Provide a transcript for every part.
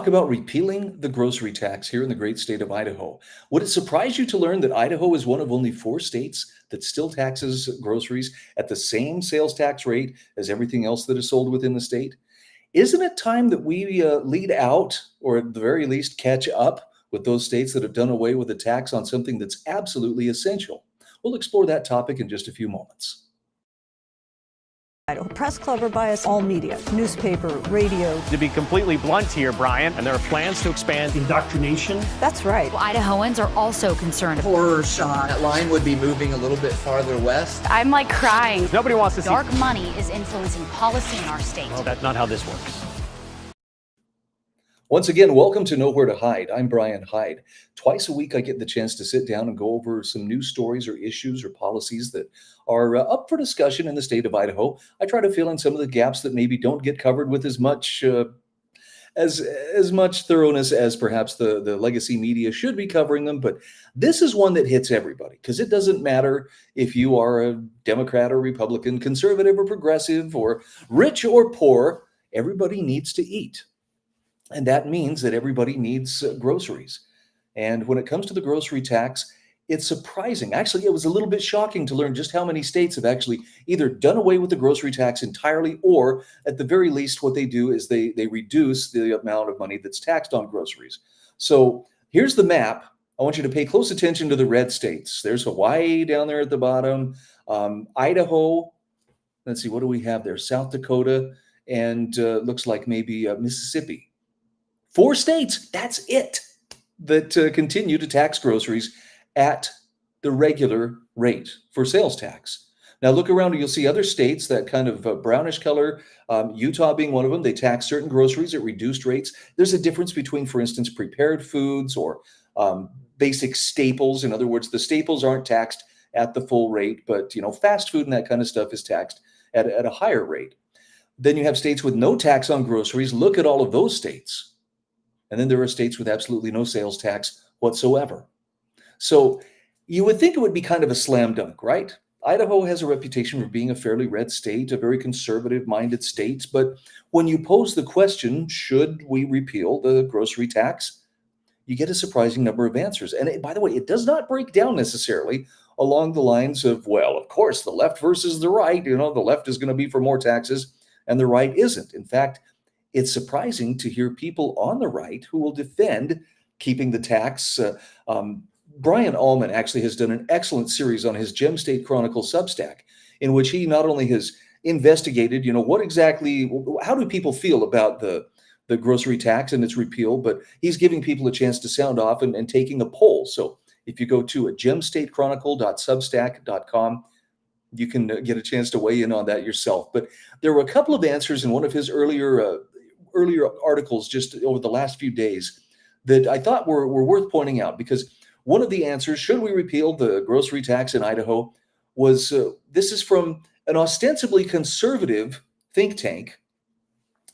talk about repealing the grocery tax here in the great state of Idaho. Would it surprise you to learn that Idaho is one of only 4 states that still taxes groceries at the same sales tax rate as everything else that is sold within the state? Isn't it time that we lead out, or at the very least, catch up with those states that have done away with a tax on something that's absolutely essential? We'll explore that topic in just a few moments. Idaho Press Club are biased all media, newspaper, radio. To be completely blunt here, Brian, and there are plans to expand indoctrination. That's right. Well, Idahoans are also concerned. Horror shot. That line would be moving a little bit farther west. I'm like crying. Nobody wants to see dark money is influencing policy in our state. Well, that's not how this works. Once again, welcome to Nowhere to Hide. I'm Brian Hyde. Twice a week, I get the chance to sit down and go over some news stories or issues or policies that are up for discussion in the state of Idaho. I try to fill in some of the gaps that maybe don't get covered with as much as much thoroughness as perhaps the legacy media should be covering them. But this is one that hits everybody because it doesn't matter if you are a Democrat or Republican, conservative or progressive, or rich or poor. Everybody needs to eat. And that means that everybody needs groceries. And when it comes to the grocery tax, it's surprising. Actually, it was a little bit shocking to learn just how many states have actually either done away with the grocery tax entirely, or at the very least, what they do is they reduce the amount of money that's taxed on groceries. So here's the map. I want you to pay close attention to the red states. There's Hawaii down there at the bottom, Idaho. Let's see, what do we have there? South Dakota, and looks like maybe Mississippi. 4 states, that's it, that continue to tax groceries at the regular rate for sales tax. Now look around and you'll see other states, that kind of brownish color, Utah being one of them. They tax certain groceries at reduced rates. There's a difference between, for instance, prepared foods or basic staples. In other words, the staples aren't taxed at the full rate, but fast food and that kind of stuff is taxed at a higher rate. Then you have states with no tax on groceries. Look at all of those states. And then there are states with absolutely no sales tax whatsoever. So you would think it would be kind of a slam dunk, right? Idaho has a reputation for being a fairly red state, a very conservative-minded state. But when you pose the question, should we repeal the grocery tax, you get a surprising number of answers. And by the way, it does not break down necessarily along the lines of, well, of course, the left versus the right. The left is going to be for more taxes and the right isn't. In fact, it's surprising to hear people on the right who will defend keeping the tax. Brian Allman actually has done an excellent series on his Gem State Chronicle Substack, in which he not only has investigated, how do people feel about the grocery tax and its repeal, but he's giving people a chance to sound off and taking a poll. So if you go to gemstatechronicle.substack.com, you can get a chance to weigh in on that yourself. But there were a couple of answers in one of his earlier articles just over the last few days that I thought were worth pointing out, because one of the answers, should we repeal the grocery tax in Idaho, was this is from an ostensibly conservative think tank.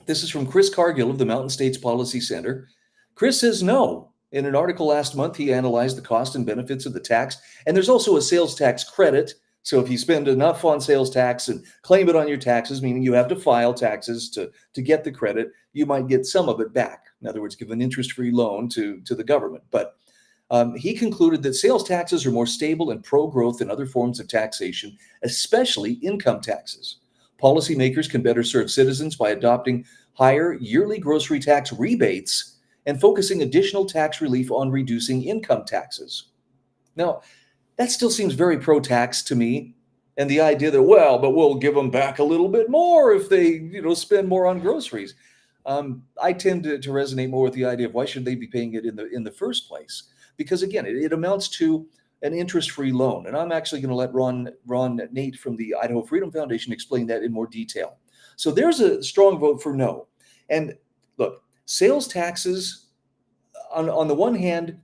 This is from Chris Cargill of the Mountain States Policy Center. Chris says no. In an article last month, he analyzed the cost and benefits of the tax. And there's also a sales tax credit. So if you spend enough on sales tax and claim it on your taxes, meaning you have to file taxes to get the credit, you might get some of it back. In other words, give an interest-free loan to the government. But he concluded that sales taxes are more stable and pro-growth than other forms of taxation, especially income taxes. Policymakers can better serve citizens by adopting higher yearly grocery tax rebates and focusing additional tax relief on reducing income taxes. Now, that still seems very pro-tax to me. And the idea that, but we'll give them back a little bit more if they, spend more on groceries. I tend to resonate more with the idea of why should they be paying it in the first place? Because again, it amounts to an interest-free loan. And I'm actually going to let Ron Nate from the Idaho Freedom Foundation explain that in more detail. So there's a strong vote for no. And look, sales taxes, on the one hand,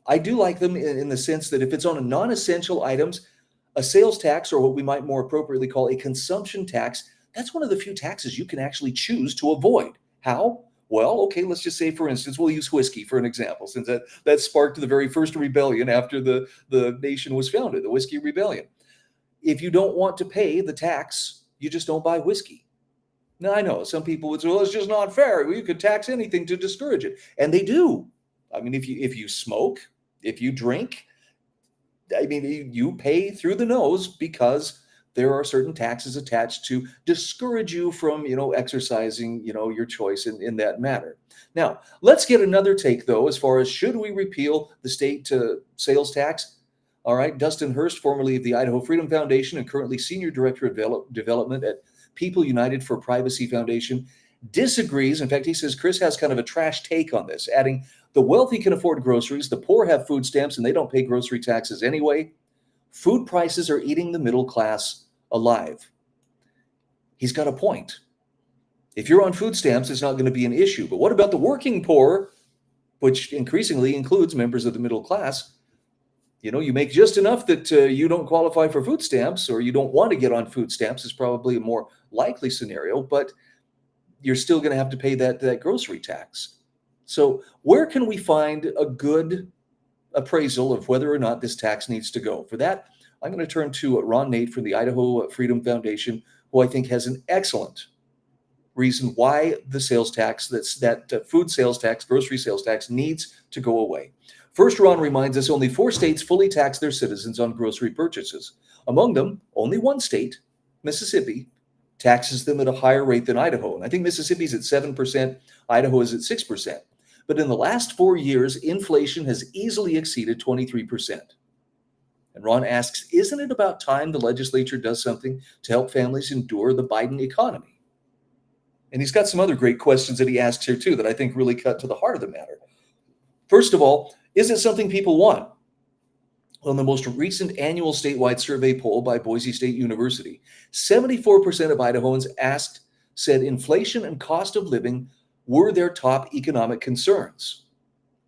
I do like them in the sense that if it's on a non-essential items, a sales tax, or what we might more appropriately call a consumption tax, that's one of the few taxes you can actually choose to avoid. How? Well, okay, let's just say, for instance, we'll use whiskey for an example, since that sparked the very first rebellion after the nation was founded, the Whiskey Rebellion. If you don't want to pay the tax, you just don't buy whiskey. Now, I know some people would say, well, it's just not fair. You could tax anything to discourage it. And they do. I mean, if you smoke, if you drink, I mean, you pay through the nose because there are certain taxes attached to discourage you from, exercising, your choice in that matter. Now, let's get another take, though, as far as should we repeal the state sales tax? All right, Dustin Hurst, formerly of the Idaho Freedom Foundation and currently Senior Director of Development at People United for Privacy Foundation, disagrees. In fact, he says Chris has kind of a trash take on this, adding, the wealthy can afford groceries, the poor have food stamps, and they don't pay grocery taxes anyway. Food prices are eating the middle class alive. He's got a point. If you're on food stamps, it's not going to be an issue. But what about the working poor, which increasingly includes members of the middle class? You make just enough that you don't qualify for food stamps, or you don't want to get on food stamps is probably a more likely scenario, but you're still going to have to pay that grocery tax. So where can we find a good appraisal of whether or not this tax needs to go? For that, I'm going to turn to Ron Nate from the Idaho Freedom Foundation, who I think has an excellent reason why the sales tax, that food sales tax, grocery sales tax, needs to go away. First, Ron reminds us only 4 states fully tax their citizens on grocery purchases. Among them, only one state, Mississippi, taxes them at a higher rate than Idaho. And I think Mississippi's at 7%, Idaho is at 6%. But in the last 4 years, inflation has easily exceeded 23%. And Ron asks, isn't it about time the legislature does something to help families endure the Biden economy? And he's got some other great questions that he asks here too that I think really cut to the heart of the matter. First of all, is it something people want? Well, in the most recent annual statewide survey poll by Boise State University, 74% of Idahoans asked said inflation and cost of living were their top economic concerns.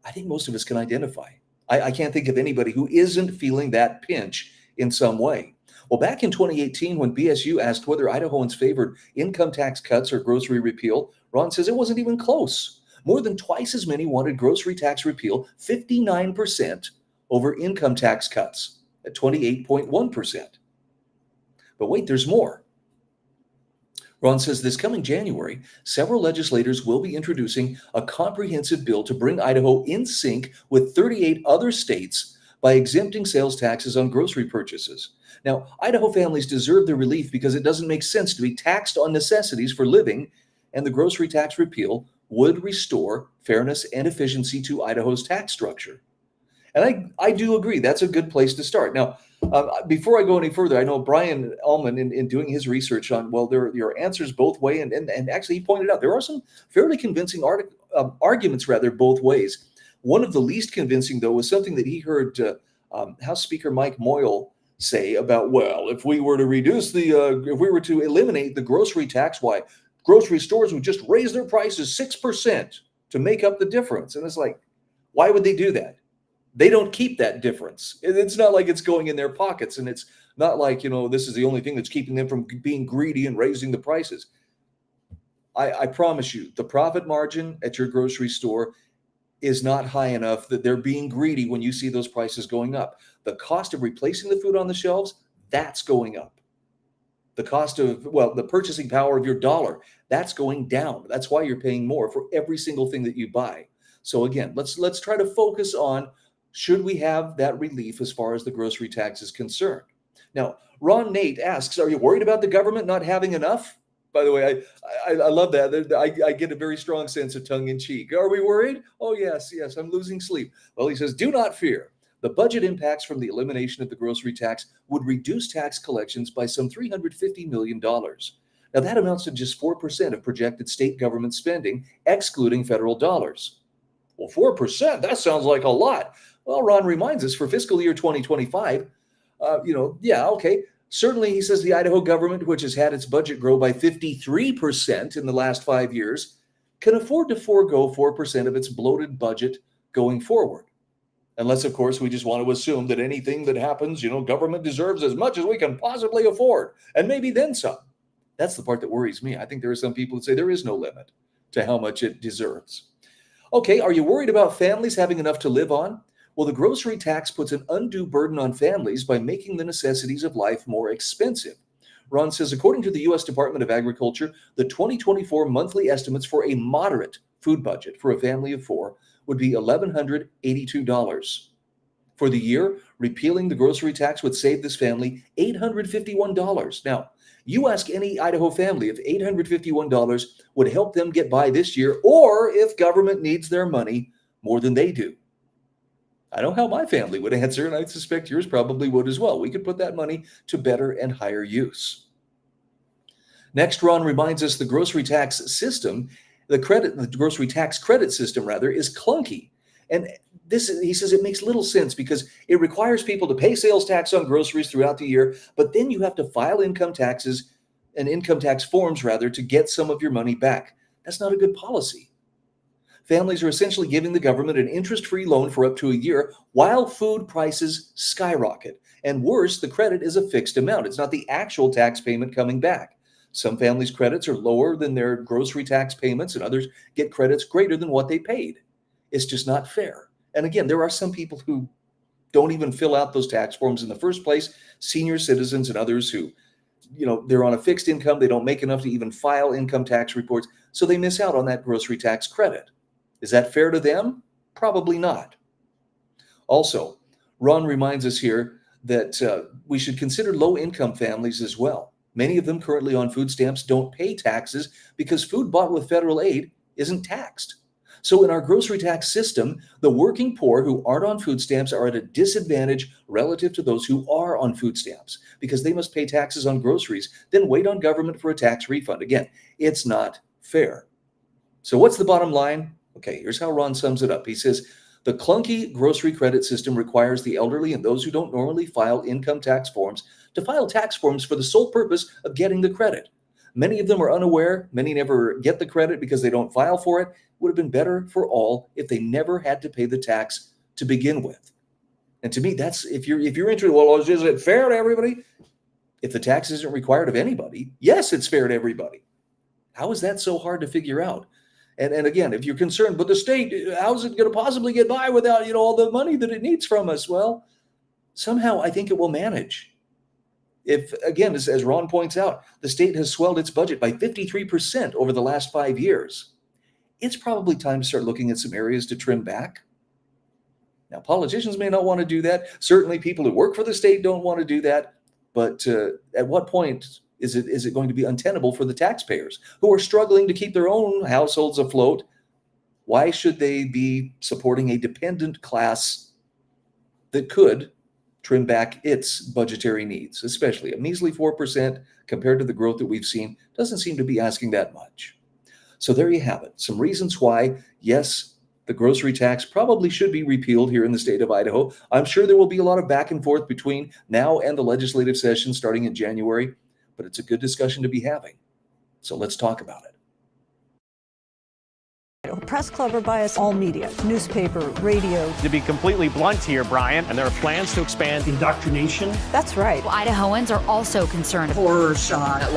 I think most of us can identify. I can't think of anybody who isn't feeling that pinch in some way. Well, back in 2018, when BSU asked whether Idahoans favored income tax cuts or grocery repeal, Ron says it wasn't even close. More than twice as many wanted grocery tax repeal, 59%, over income tax cuts at 28.1%. But wait, there's more. Ron says this coming January, several legislators will be introducing a comprehensive bill to bring Idaho in sync with 38 other states by exempting sales taxes on grocery purchases. Now, Idaho families deserve the relief because it doesn't make sense to be taxed on necessities for living, and the grocery tax repeal would restore fairness and efficiency to Idaho's tax structure. And I do agree, that's a good place to start. Now, before I go any further, I know Brian Ullman, in doing his research on, well, there are answers both ways, and actually he pointed out there are some fairly convincing arguments both ways. One of the least convincing, though, was something that he heard House Speaker Mike Moyle say about, well, if we were to eliminate the grocery tax, why grocery stores would just raise their prices 6% to make up the difference. And it's like, why would they do that? They don't keep that difference. It's not like it's going in their pockets, and it's not like, this is the only thing that's keeping them from being greedy and raising the prices. I promise you, the profit margin at your grocery store is not high enough that they're being greedy when you see those prices going up. The cost of replacing the food on the shelves, that's going up. The cost of, the purchasing power of your dollar, that's going down. That's why you're paying more for every single thing that you buy. So again, let's try to focus on, should we have that relief as far as the grocery tax is concerned? Now, Ron Nate asks, are you worried about the government not having enough? By the way, I love that. I get a very strong sense of tongue in cheek. Are we worried? Oh, yes, I'm losing sleep. Well, he says, do not fear. The budget impacts from the elimination of the grocery tax would reduce tax collections by some $350 million. Now, that amounts to just 4% of projected state government spending, excluding federal dollars. Well, 4%, that sounds like a lot. Well, Ron reminds us for fiscal year 2025, certainly, he says the Idaho government, which has had its budget grow by 53% in the last 5 years, can afford to forego 4% of its bloated budget going forward. Unless, of course, we just want to assume that anything that happens, government deserves as much as we can possibly afford, and maybe then some. That's the part that worries me. I think there are some people that say there is no limit to how much it deserves. Okay, are you worried about families having enough to live on? Well, the grocery tax puts an undue burden on families by making the necessities of life more expensive. Ron says, according to the U.S. Department of Agriculture, the 2024 monthly estimates for a moderate food budget for a family of four would be $1,182. For the year, repealing the grocery tax would save this family $851. Now, you ask any Idaho family if $851 would help them get by this year, or if government needs their money more than they do. I know how my family would answer, and I suspect yours probably would as well. We could put that money to better and higher use. Next, Ron reminds us the grocery tax system, the grocery tax credit system rather, is clunky. And this, he says, it makes little sense because it requires people to pay sales tax on groceries throughout the year, but then you have to file income taxes and income tax forms rather to get some of your money back. That's not a good policy. Families are essentially giving the government an interest-free loan for up to a year while food prices skyrocket. And worse, the credit is a fixed amount. It's not the actual tax payment coming back. Some families' credits are lower than their grocery tax payments, and others get credits greater than what they paid. It's just not fair. And again, there are some people who don't even fill out those tax forms in the first place, senior citizens and others who, they're on a fixed income. They don't make enough to even file income tax reports, so they miss out on that grocery tax credit. Is that fair to them? Probably not. Also, Ron reminds us here that we should consider low-income families as well. Many of them currently on food stamps don't pay taxes because food bought with federal aid isn't taxed. So in our grocery tax system, the working poor who aren't on food stamps are at a disadvantage relative to those who are on food stamps because they must pay taxes on groceries, then wait on government for a tax refund. Again, it's not fair. So what's the bottom line? Okay, here's how Ron sums it up. He says, the clunky grocery credit system requires the elderly and those who don't normally file income tax forms to file tax forms for the sole purpose of getting the credit. Many of them are unaware. Many never get the credit because they don't file for it. It would have been better for all if they never had to pay the tax to begin with. And to me, that's if you're interested, well, is it fair to everybody? If the tax isn't required of anybody, yes, it's fair to everybody. How is that so hard to figure out? And again, if you're concerned, but the state, how's it going to possibly get by without, all the money that it needs from us? Well, somehow I think it will manage. If, again, as Ron points out, the state has swelled its budget by 53% over the last 5 years. It's probably time to start looking at some areas to trim back. Now, politicians may not want to do that. Certainly people who work for the state don't want to do that. But at what point is it going to be untenable for the taxpayers who are struggling to keep their own households afloat? Why should they be supporting a dependent class that could trim back its budgetary needs, especially a measly 4% compared to the growth that we've seen? Doesn't seem to be asking that much. So there you have it. Some reasons why, yes, the grocery tax probably should be repealed here in the state of Idaho. I'm sure there will be a lot of back and forth between now and the legislative session starting in January. But it's a good discussion to be having. So let's talk about it. Press Club or bias all media, newspaper, radio. To be completely blunt here, Brian, and there are plans to expand indoctrination. That's right. Idahoans are also concerned. Horror shot.